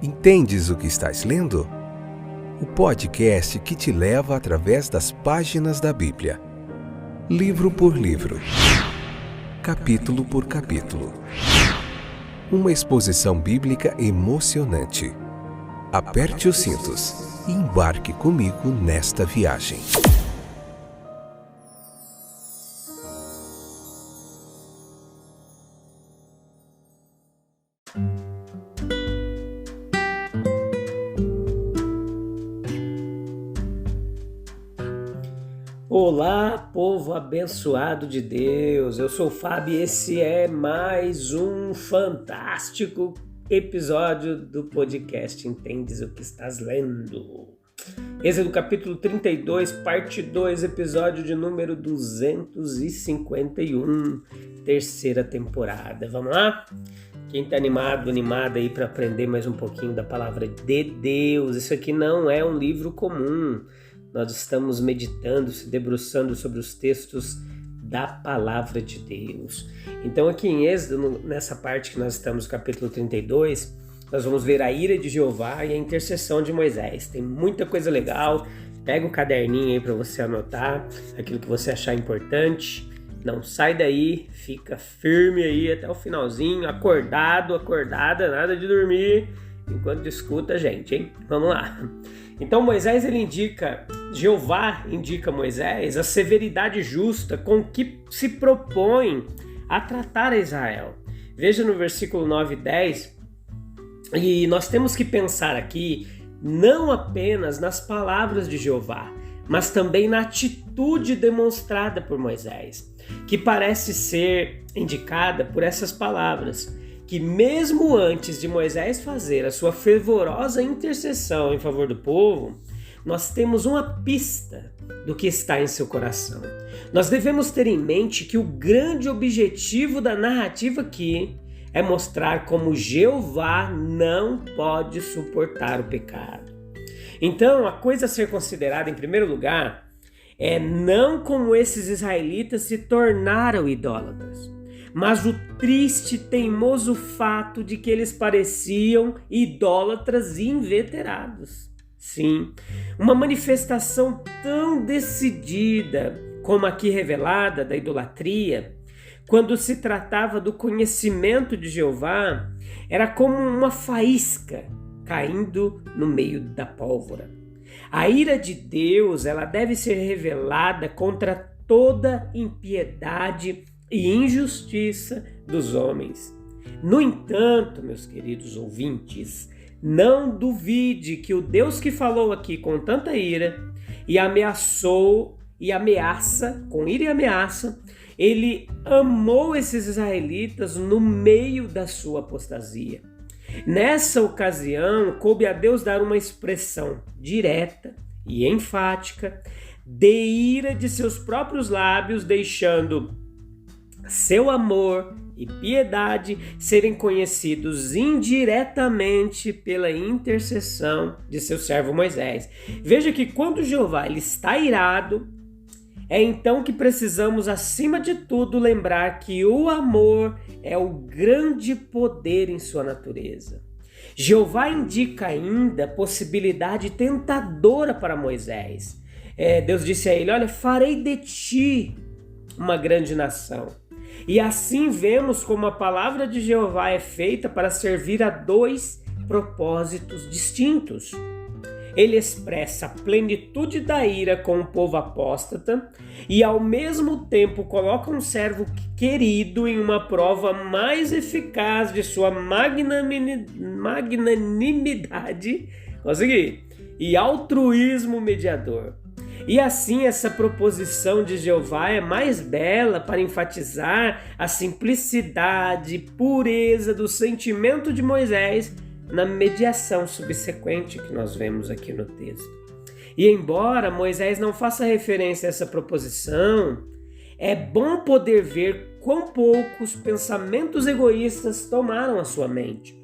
Entendes o que estás lendo? O podcast que te leva através das páginas da Bíblia. Livro por livro. Capítulo por capítulo. Uma exposição bíblica emocionante. Aperte os cintos e embarque comigo nesta viagem. Olá, povo abençoado de Deus, eu sou o Fábio e esse é mais um fantástico episódio do podcast Entendes o que estás lendo? Esse é do capítulo 32, parte 2, episódio de número 251, terceira temporada. Vamos lá? Quem tá animada aí para aprender mais um pouquinho da palavra de Deus? Isso aqui não é um livro comum. Nós estamos meditando, se debruçando sobre os textos da palavra de Deus. Então aqui em Êxodo, nessa parte que nós estamos no capítulo 32, nós vamos ver a ira de Jeová e a intercessão de Moisés. Tem muita coisa legal. Pega o caderninho aí para você anotar aquilo que você achar importante. Não sai daí, fica firme aí até o finalzinho, acordada, nada de dormir enquanto escuta a gente, hein? Vamos lá. Então Jeová indica a Moisés a severidade justa com que se propõe a tratar a Israel. Veja no versículo 9 e 10, e nós temos que pensar aqui não apenas nas palavras de Jeová, mas também na atitude demonstrada por Moisés, que parece ser indicada por essas palavras, que mesmo antes de Moisés fazer a sua fervorosa intercessão em favor do povo, nós temos uma pista do que está em seu coração. Nós devemos ter em mente que o grande objetivo da narrativa aqui é mostrar como Jeová não pode suportar o pecado. Então, a coisa a ser considerada em primeiro lugar é não como esses israelitas se tornaram idólatras, mas o triste e teimoso fato de que eles pareciam idólatras inveterados. Sim, uma manifestação tão decidida como aqui revelada da idolatria, quando se tratava do conhecimento de Jeová, era como uma faísca caindo no meio da pólvora. A ira de Deus, ela deve ser revelada contra toda impiedade e injustiça dos homens. No entanto, meus queridos ouvintes, não duvide que o Deus que falou aqui com tanta ira e ameaça, com ira e ameaça, ele amou esses israelitas no meio da sua apostasia. Nessa ocasião, coube a Deus dar uma expressão direta e enfática de ira de seus próprios lábios, deixando seu amor e piedade serem conhecidos indiretamente pela intercessão de seu servo Moisés. Veja que quando Jeová ele está irado, é então que precisamos, acima de tudo, lembrar que o amor é o grande poder em sua natureza. Jeová indica ainda possibilidade tentadora para Moisés. Deus disse a ele: olha, farei de ti uma grande nação. E assim vemos como a palavra de Jeová é feita para servir a dois propósitos distintos. Ele expressa a plenitude da ira com o povo apóstata e ao mesmo tempo coloca um servo querido em uma prova mais eficaz de sua magnanimidade e altruísmo mediador. E assim essa proposição de Jeová é mais bela para enfatizar a simplicidade e pureza do sentimento de Moisés na mediação subsequente que nós vemos aqui no texto. E embora Moisés não faça referência a essa proposição, é bom poder ver quão poucos pensamentos egoístas tomaram a sua mente.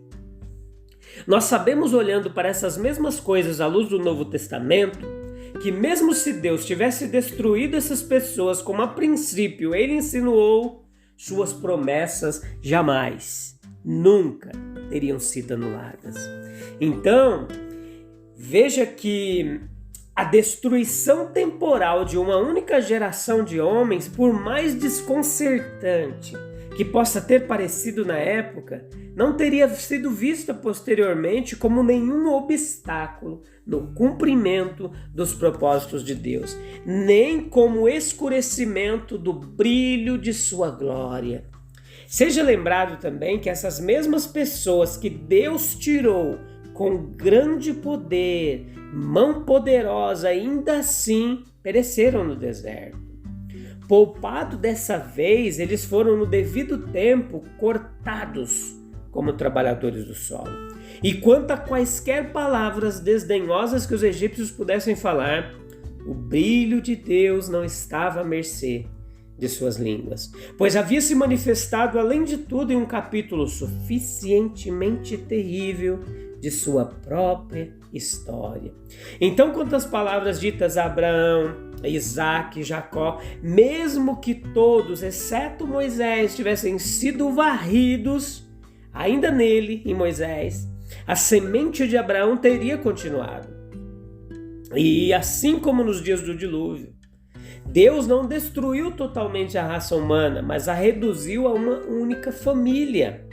Nós sabemos, olhando para essas mesmas coisas à luz do Novo Testamento, que mesmo se Deus tivesse destruído essas pessoas como a princípio ele insinuou, suas promessas jamais, nunca teriam sido anuladas. Então, veja que a destruição temporal de uma única geração de homens, por mais desconcertante que possa ter parecido na época, não teria sido vista posteriormente como nenhum obstáculo no cumprimento dos propósitos de Deus, nem como escurecimento do brilho de sua glória. Seja lembrado também que essas mesmas pessoas que Deus tirou com grande poder, mão poderosa, ainda assim pereceram no deserto. Poupado dessa vez, eles foram no devido tempo cortados como trabalhadores do solo. E quanto a quaisquer palavras desdenhosas que os egípcios pudessem falar, o brilho de Deus não estava à mercê de suas línguas, pois havia se manifestado, além de tudo, em um capítulo suficientemente terrível de sua própria história. Então, quanto às palavras ditas a Abraão, Isaac e Jacó, mesmo que todos, exceto Moisés, tivessem sido varridos, ainda nele, em Moisés, a semente de Abraão teria continuado. E assim como nos dias do dilúvio, Deus não destruiu totalmente a raça humana, mas a reduziu a uma única família.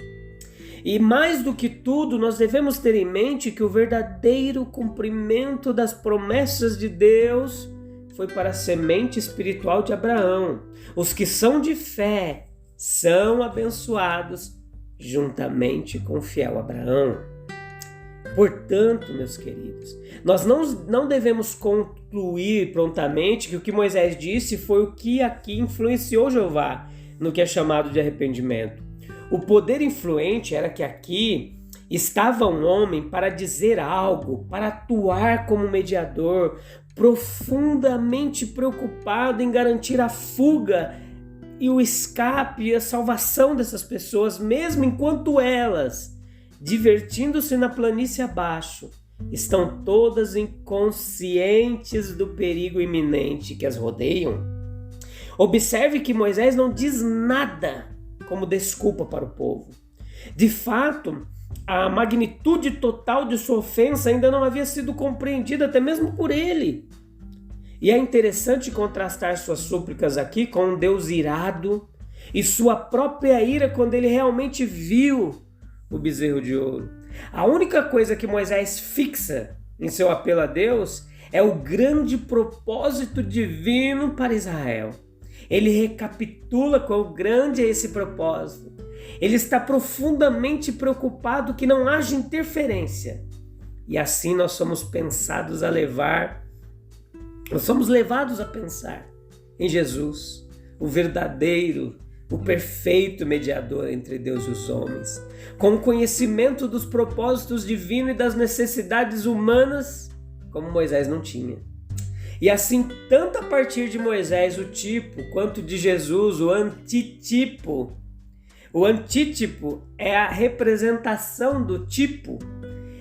E mais do que tudo, nós devemos ter em mente que o verdadeiro cumprimento das promessas de Deus foi para a semente espiritual de Abraão. Os que são de fé são abençoados juntamente com o fiel Abraão. Portanto, meus queridos, nós não devemos concluir prontamente que o que Moisés disse foi o que aqui influenciou Jeová no que é chamado de arrependimento. O poder influente era que aqui estava um homem para dizer algo, para atuar como mediador, profundamente preocupado em garantir a fuga e o escape e a salvação dessas pessoas, mesmo enquanto elas, divertindo-se na planície abaixo, estão todas inconscientes do perigo iminente que as rodeiam. Observe que Moisés não diz nada como desculpa para o povo. De fato, a magnitude total de sua ofensa ainda não havia sido compreendida até mesmo por ele. E é interessante contrastar suas súplicas aqui com um Deus irado e sua própria ira quando ele realmente viu o bezerro de ouro. A única coisa que Moisés fixa em seu apelo a Deus é o grande propósito divino para Israel. Ele recapitula quão grande é esse propósito. Ele está profundamente preocupado que não haja interferência. E assim nós somos levados a pensar em Jesus, o verdadeiro, o perfeito mediador entre Deus e os homens, com o conhecimento dos propósitos divinos e das necessidades humanas, como Moisés não tinha. E assim, tanto a partir de Moisés, o tipo, quanto de Jesus, o antitipo. O antítipo é a representação do tipo.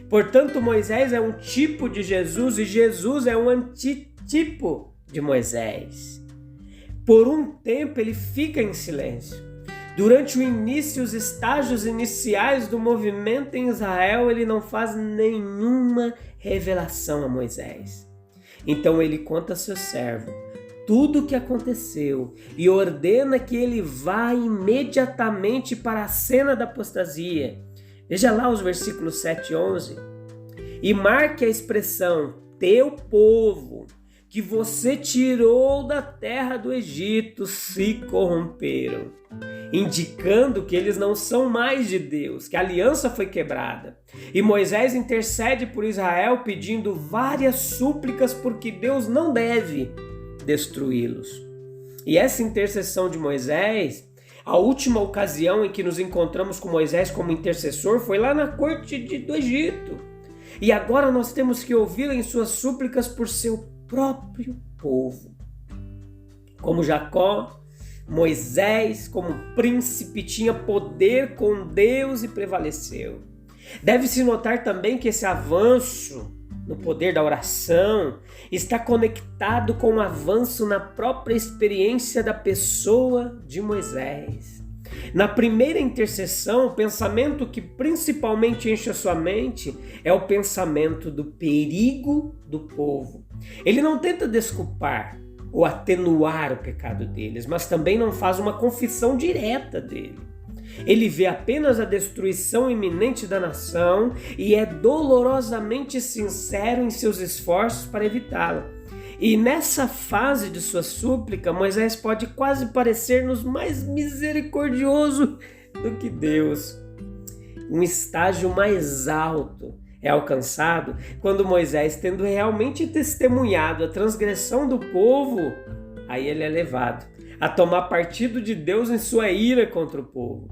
Portanto, Moisés é um tipo de Jesus e Jesus é um antitipo de Moisés. Por um tempo, ele fica em silêncio. Durante o início, os estágios iniciais do movimento em Israel, ele não faz nenhuma revelação a Moisés. Então ele conta a seu servo tudo o que aconteceu e ordena que ele vá imediatamente para a cena da apostasia. Veja lá os versículos 7 e 11. E marque a expressão teu povo, que você tirou da terra do Egito, se corromperam, indicando que eles não são mais de Deus, que a aliança foi quebrada. E Moisés intercede por Israel pedindo várias súplicas porque Deus não deve destruí-los. E essa intercessão de Moisés, a última ocasião em que nos encontramos com Moisés como intercessor foi lá na corte do Egito. E agora nós temos que ouvi-lo em suas súplicas por seu próprio povo. Como Jacó, Moisés, como príncipe, tinha poder com Deus e prevaleceu. Deve-se notar também que esse avanço no poder da oração está conectado com o avanço na própria experiência da pessoa de Moisés. Na primeira intercessão, o pensamento que principalmente enche a sua mente é o pensamento do perigo do povo. Ele não tenta desculpar ou atenuar o pecado deles, mas também não faz uma confissão direta dele. Ele vê apenas a destruição iminente da nação e é dolorosamente sincero em seus esforços para evitá-la. E nessa fase de sua súplica, Moisés pode quase parecer-nos mais misericordioso do que Deus. Um estágio mais alto é alcançado quando Moisés, tendo realmente testemunhado a transgressão do povo, aí ele é levado a tomar partido de Deus em sua ira contra o povo.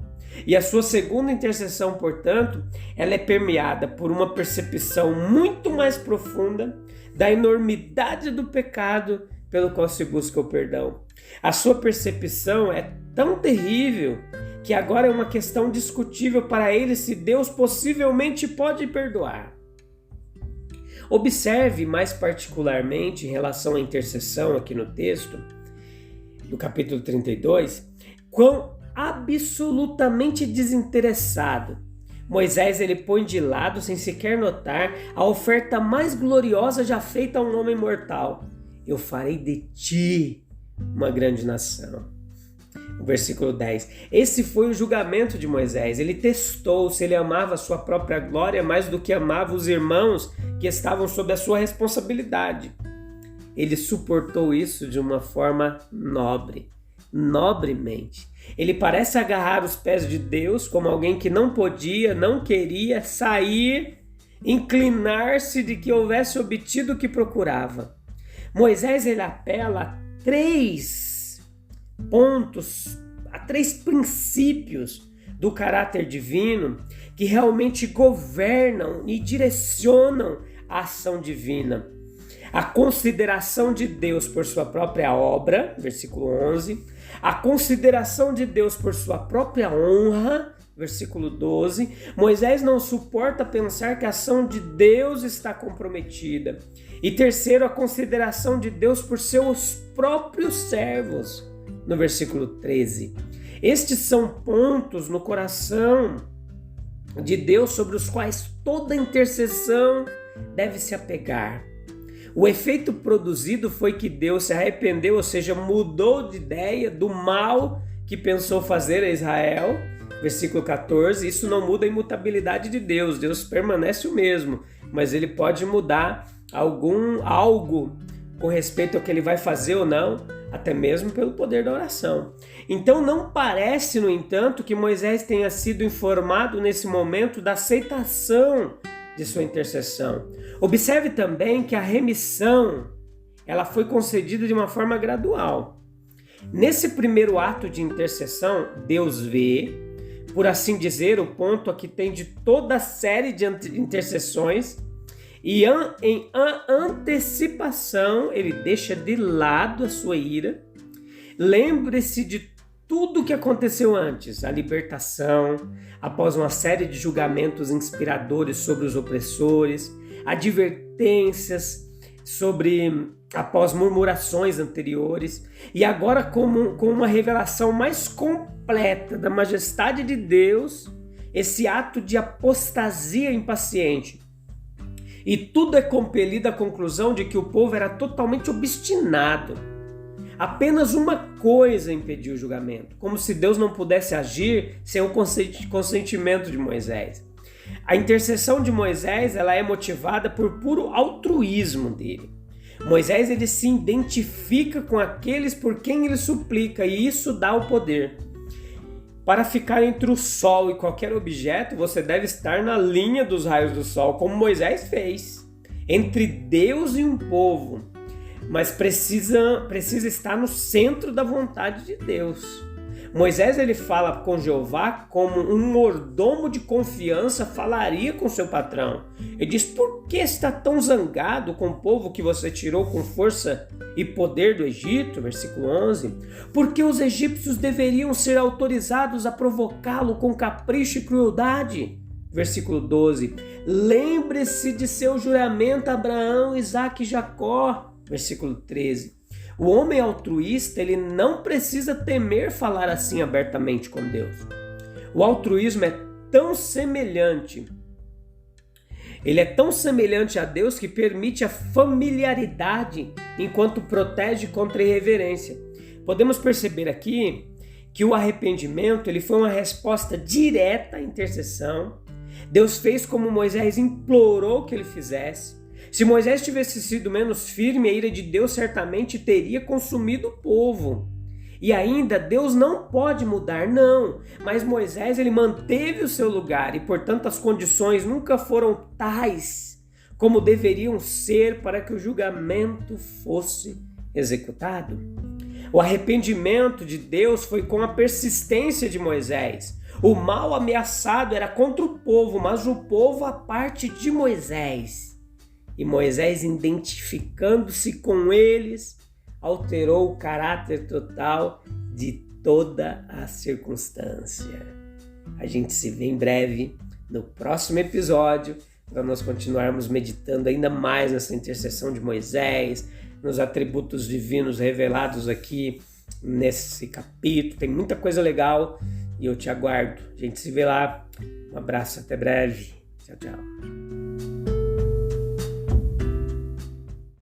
E a sua segunda intercessão, portanto, ela é permeada por uma percepção muito mais profunda da enormidade do pecado pelo qual se busca o perdão. A sua percepção é tão terrível que agora é uma questão discutível para ele se Deus possivelmente pode perdoar. Observe mais particularmente em relação à intercessão aqui no texto, do capítulo 32, quão absolutamente desinteressado Moisés ele põe de lado, sem sequer notar, a oferta mais gloriosa já feita a um homem mortal. Eu farei de ti uma grande nação. O versículo 10. Esse foi o julgamento de Moisés. Ele testou se ele amava a sua própria glória mais do que amava os irmãos que estavam sob a sua responsabilidade. Ele suportou isso de uma forma nobremente. Ele parece agarrar os pés de Deus como alguém que não podia, não queria sair, inclinar-se de que houvesse obtido o que procurava. Moisés ele apela a 3 pontos, a 3 princípios do caráter divino que realmente governam e direcionam a ação divina. A consideração de Deus por sua própria obra, versículo 11. A consideração de Deus por sua própria honra, versículo 12. Moisés não suporta pensar que a ação de Deus está comprometida. E terceiro, a consideração de Deus por seus próprios servos, no versículo 13. Estes são pontos no coração de Deus sobre os quais toda intercessão deve se apegar. O efeito produzido foi que Deus se arrependeu, ou seja, mudou de ideia do mal que pensou fazer a Israel. Versículo 14, isso não muda a imutabilidade de Deus, Deus permanece o mesmo, mas ele pode mudar algo com respeito ao que ele vai fazer ou não, até mesmo pelo poder da oração. Então não parece, no entanto, que Moisés tenha sido informado nesse momento da aceitação de sua intercessão. Observe também que a remissão ela foi concedida de uma forma gradual. Nesse primeiro ato de intercessão, Deus vê, por assim dizer, o ponto aqui tem de toda a série de intercessões e em antecipação ele deixa de lado a sua ira. Lembre-se de tudo o que aconteceu antes, a libertação, após uma série de julgamentos inspiradores sobre os opressores, advertências após murmurações anteriores, e agora com uma revelação mais completa da majestade de Deus, esse ato de apostasia impaciente. E tudo é compelido à conclusão de que o povo era totalmente obstinado. Apenas uma coisa impediu o julgamento, como se Deus não pudesse agir sem o consentimento de Moisés. A intercessão de Moisés ela é motivada por puro altruísmo dele. Moisés ele se identifica com aqueles por quem ele suplica e isso dá o poder. Para ficar entre o sol e qualquer objeto, você deve estar na linha dos raios do sol, como Moisés fez, entre Deus e um povo. Mas precisa estar no centro da vontade de Deus. Moisés ele fala com Jeová como um mordomo de confiança falaria com seu patrão. Ele diz, por que está tão zangado com o povo que você tirou com força e poder do Egito? Versículo 11. Porque os egípcios deveriam ser autorizados a provocá-lo com capricho e crueldade? Versículo 12. Lembre-se de seu juramento a Abraão, Isaque e Jacó. Versículo 13. O homem altruísta, ele não precisa temer falar assim abertamente com Deus. O altruísmo é tão semelhante, ele é tão semelhante a Deus que permite a familiaridade enquanto protege contra a irreverência. Podemos perceber aqui que o arrependimento ele foi uma resposta direta à intercessão. Deus fez como Moisés implorou que ele fizesse. Se Moisés tivesse sido menos firme, a ira de Deus certamente teria consumido o povo. E ainda, Deus não pode mudar, não. Mas Moisés ele manteve o seu lugar e, portanto, as condições nunca foram tais como deveriam ser para que o julgamento fosse executado. O arrependimento de Deus foi com a persistência de Moisés. O mal ameaçado era contra o povo, mas o povo a parte de Moisés. E Moisés, identificando-se com eles, alterou o caráter total de toda a circunstância. A gente se vê em breve no próximo episódio para nós continuarmos meditando ainda mais nessa intercessão de Moisés, nos atributos divinos revelados aqui nesse capítulo. Tem muita coisa legal e eu te aguardo. A gente se vê lá. Um abraço, até breve. Tchau, tchau.